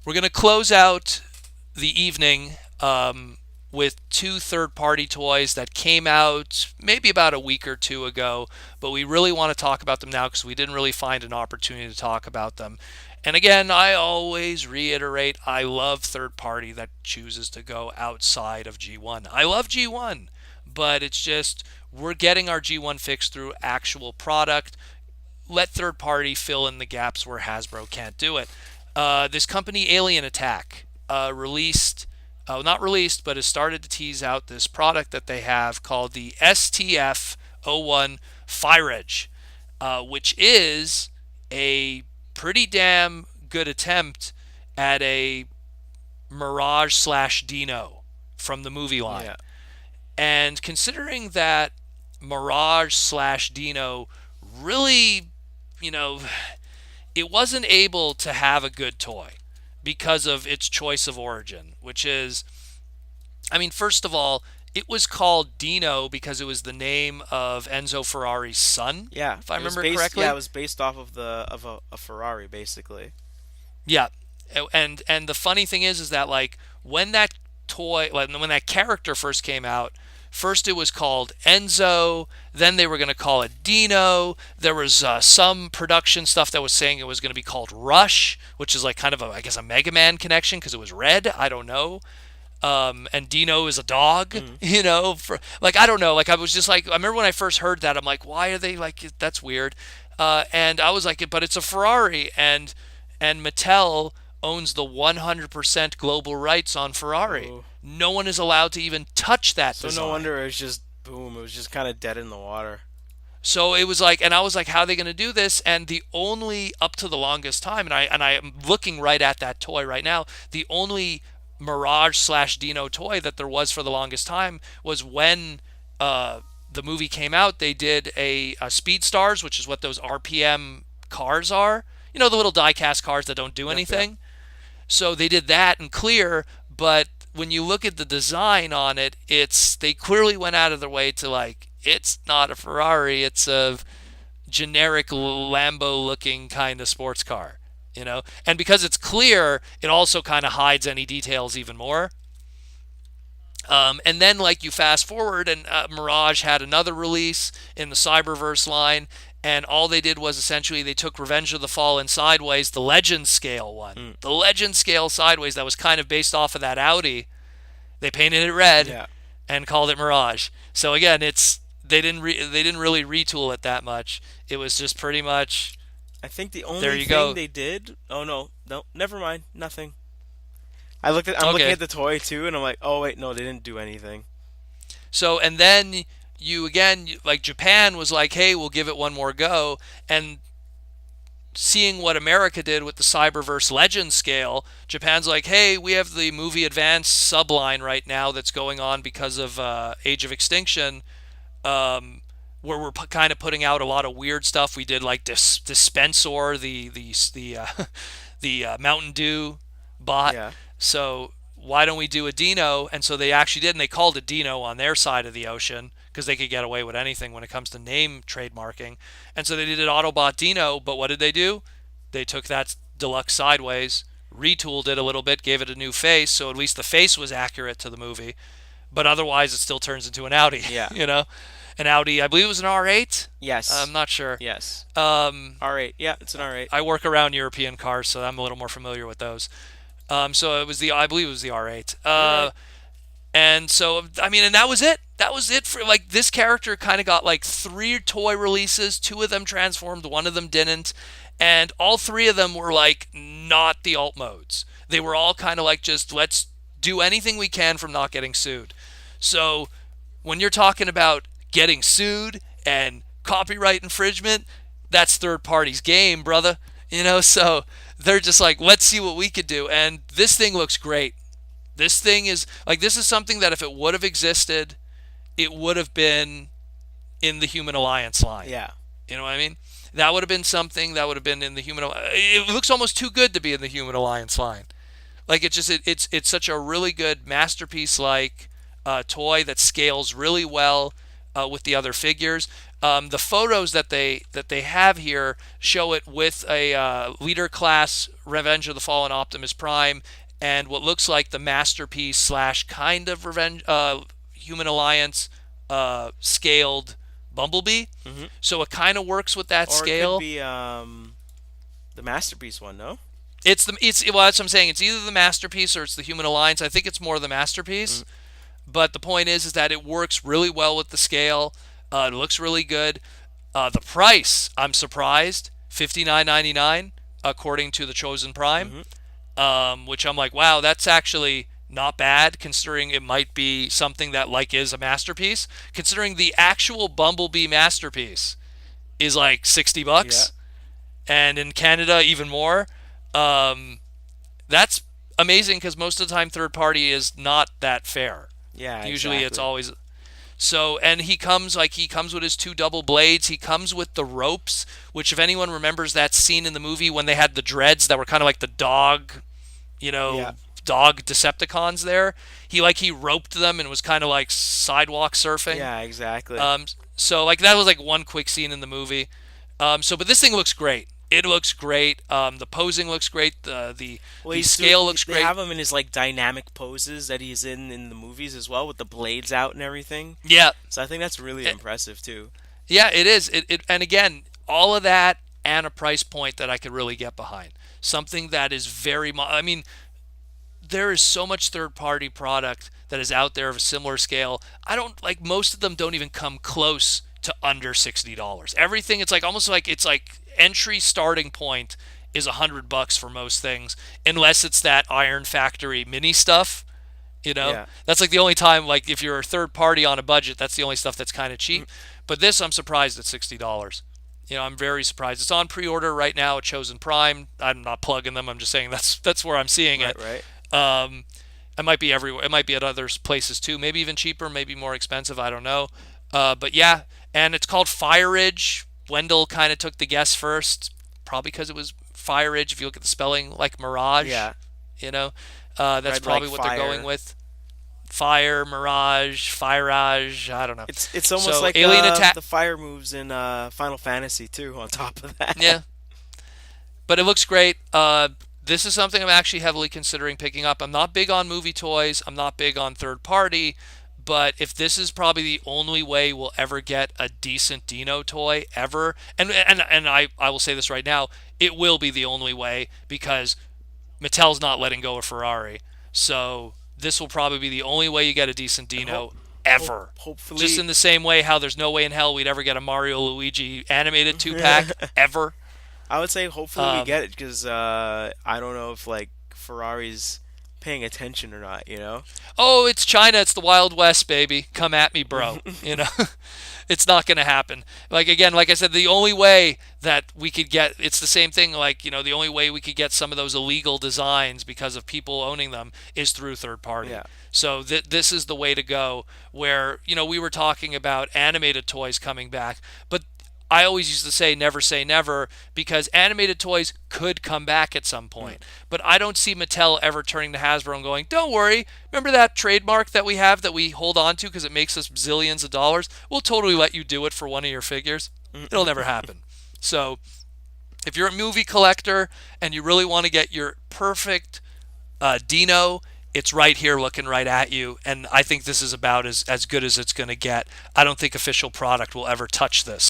We're going to close out the evening with two third-party toys that came out maybe about a week or two ago, but we really want to talk about them now because we didn't really find an opportunity to talk about them. And again, I always reiterate, I love third party that chooses to go outside of G1. I love G1, but it's just we're getting our G1 fix through actual product. Let third party fill in the gaps where Hasbro can't do it. This company, Alien Attack, not released, but has started to tease out this product that they have called the STF-01 FIRAGE, which is a pretty damn good attempt at a Mirage slash Dino from the movie line. Yeah. And considering that Mirage slash Dino really, you know, it wasn't able to have a good toy because of its choice of origin, which is, I mean, first of all, it was called Dino because it was the name of Enzo Ferrari's son, Yeah, if I it was remember based. Yeah, correctly. it was based off of a Ferrari, basically. Yeah, and the funny thing is that like when that toy, like when that character first came out, first it was called Enzo, then they were going to call it Dino. There was some production stuff that was saying it was going to be called Rush, which is like kind of a, I guess, a Mega Man connection because it was red. I don't know. And Dino is a dog, Mm. for like I don't know, like I was just like I remember when I first heard that I'm like, why are they like that's weird, and I was like, but it's a Ferrari, and Mattel owns the 100% global rights on Ferrari. Oh, No one is allowed to even touch that so no design. wonder it was just boom. It was just kind of dead in the water. So it was like, and I was like, how are they going to do this? And the only up to the longest time, and I am looking right at that toy right now. The only Mirage slash Dino toy that there was for the longest time was when the movie came out. They did a Speed Stars, which is what those RPM cars are. You know, the little die-cast cars that don't do Yep, yep. anything. So they did that in clear, but when you look at the design on it, it's they clearly went out of their way to like it's not a Ferrari, it's a generic Lambo looking kind of sports car, you know? And because it's clear, it also kind of hides any details even more. And then, like, you fast forward, and Mirage had another release in the Cyberverse line, and all they did was essentially they took Revenge of the Fallen Sideways, the Legend Scale one, Mm. the Legend Scale Sideways that was kind of based off of that Audi. They painted it red Yeah. and called it Mirage. So again, it's they didn't really retool it that much. It was just pretty much I think the there only you thing go. they did. Oh no, no, never mind. Nothing. I'm looking Okay. at the toy too, and I'm like, oh wait, no, they didn't do anything. So and then you again like Japan was like, hey, we'll give it one more go, and seeing what America did with the Cyberverse Legend scale, Japan's like, hey, we have the movie Advance subline right now that's going on because of Age of Extinction, where we're kind of putting out a lot of weird stuff. We did like Dispensor, the Mountain Dew bot. Yeah. So why don't we do a Dino? And so they actually did, and they called it Dino on their side of the ocean because they could get away with anything when it comes to name trademarking. And so they did an Autobot Dino, but what did they do? They took that deluxe sideways, retooled it a little bit, gave it a new face, so at least the face was accurate to the movie. But otherwise, it still turns into an Audi, Yeah. an Audi. I believe it was an R8. I'm Yes. not sure. Yes. Um, R8. Yeah, it's an R8. I work around European cars, so I'm a little more familiar with those. So it was I believe it was the R8. You're right. And so I mean, and that was it. That was it for like this character kind of got like three toy releases. Two of them transformed, one of them didn't, and all three of them were like not the alt modes. They were all kind of like just let's do anything we can from not getting sued. So when you're talking about getting sued and copyright infringement, that's third party's game, brother. So they're just like, let's see what we could do. And this thing looks great. This thing is like, this is something that if it would have existed, it would have been in the Human Alliance line. Yeah. You know what I mean? That would have been something that would have been in the Human. It looks almost too good to be in the Human Alliance line. Like it's such a really good masterpiece like toy that scales really well. with the other figures. The photos that they have here show it with a leader class Revenge of the Fallen Optimus Prime and what looks like the masterpiece slash kind of Revenge Human Alliance scaled Bumblebee. Hmm. So it kind of works with that Or it could scale. be the masterpiece one. No. It's well, that's what I'm saying. It's either the masterpiece or it's the Human Alliance. I think it's more the Mm. masterpiece. But the point is that it works really well with the scale. It looks really good. The price, I'm surprised, $59.99 according to the Chosen Prime, Hmm. which I'm like, wow, that's actually not bad considering it might be something that like is a masterpiece. Considering the actual Bumblebee masterpiece is like 60 Yeah. bucks, and in Canada even more. Um, that's amazing because most of the time third party is not that fair. Yeah. Usually it's Exactly. always so, and he comes with his two double blades. He comes with the ropes, which if anyone remembers that scene in the movie when they had the dreads that were kind of like the dog, you Yeah. know, dog Decepticons there. He roped them and was kind of like sidewalk surfing. Yeah. Exactly. Um, so like that was like one quick scene in the movie. But this thing looks great. It looks great. The posing looks great. Well, The scale looks they great. have him in his like dynamic poses that he's in the movies as well, with the blades out and everything. Yeah, So I think that's really eh, impressive too. yeah, it is. And again, all of that and a price point that I could really get behind. Something that is I mean, there is so much third party product that is out there of a similar scale. I don't like most of them don't even come close to under $60. Everything it's like almost like it's like entry starting point is $100 for most things, unless it's that Iron Factory mini stuff. Yeah. That's like the only time like if you're a third party on a budget, that's the only stuff that's kind of Mhm. cheap. But this I'm surprised at $60. I'm very surprised. It's on pre-order right now at Chosen Prime. I'm not plugging them. I'm just saying that's where I'm seeing Right. it. Right. Um, it might be everywhere. It might be at other places too. Maybe even cheaper. Maybe more expensive. I don't know. But yeah, and it's called FIRAGE. Wendell kind of took the guess first, probably because it was FIRAGE. If you look at the spelling, like Mirage, Yeah. you know, that's Red like probably what they're going fire. with. Fire, Mirage, FIRAGE. I don't know. It's almost So like Alien Attack. the fire moves in Final Fantasy too. On top of that. Yeah, but it looks great. This is something I'm actually heavily considering picking up. I'm not big on movie toys. I'm not big on third party. But if this is probably the only way we'll ever get a decent Dino toy ever, and I will say this right now, it will be the only way because Mattel's not letting go of Ferrari. So this will probably be the only way you get a decent And Dino ever. Just hopefully. in the same way how there's no way in hell we'd ever get a Mario Luigi animated two pack ever. I would say hopefully we Um, get it because I don't know if like Ferrari's paying attention or not. You know. oh, it's China. It's the Wild West, baby. Come at me, bro. It's not going to happen. Like again, like I said, the only way that we could get it's the same thing. Like the only way we could get some of those illegal designs because of people owning them is through third party. Yeah. So this is the way to go. Where we were talking about animated toys coming back, but I always used to say never because animated toys could come back at some Mm. point. But I don't see Mattel ever turning to Hasbro and going, don't worry, remember that trademark that we have that we hold on to because it makes us zillions of dollars? We'll totally let you do it for one of your figures. It'll never happen. So if you're a movie collector and you really want to get your perfect Dino, it's right here looking right at you. And I think this is about as good as it's going to get. I don't think official product will ever touch this.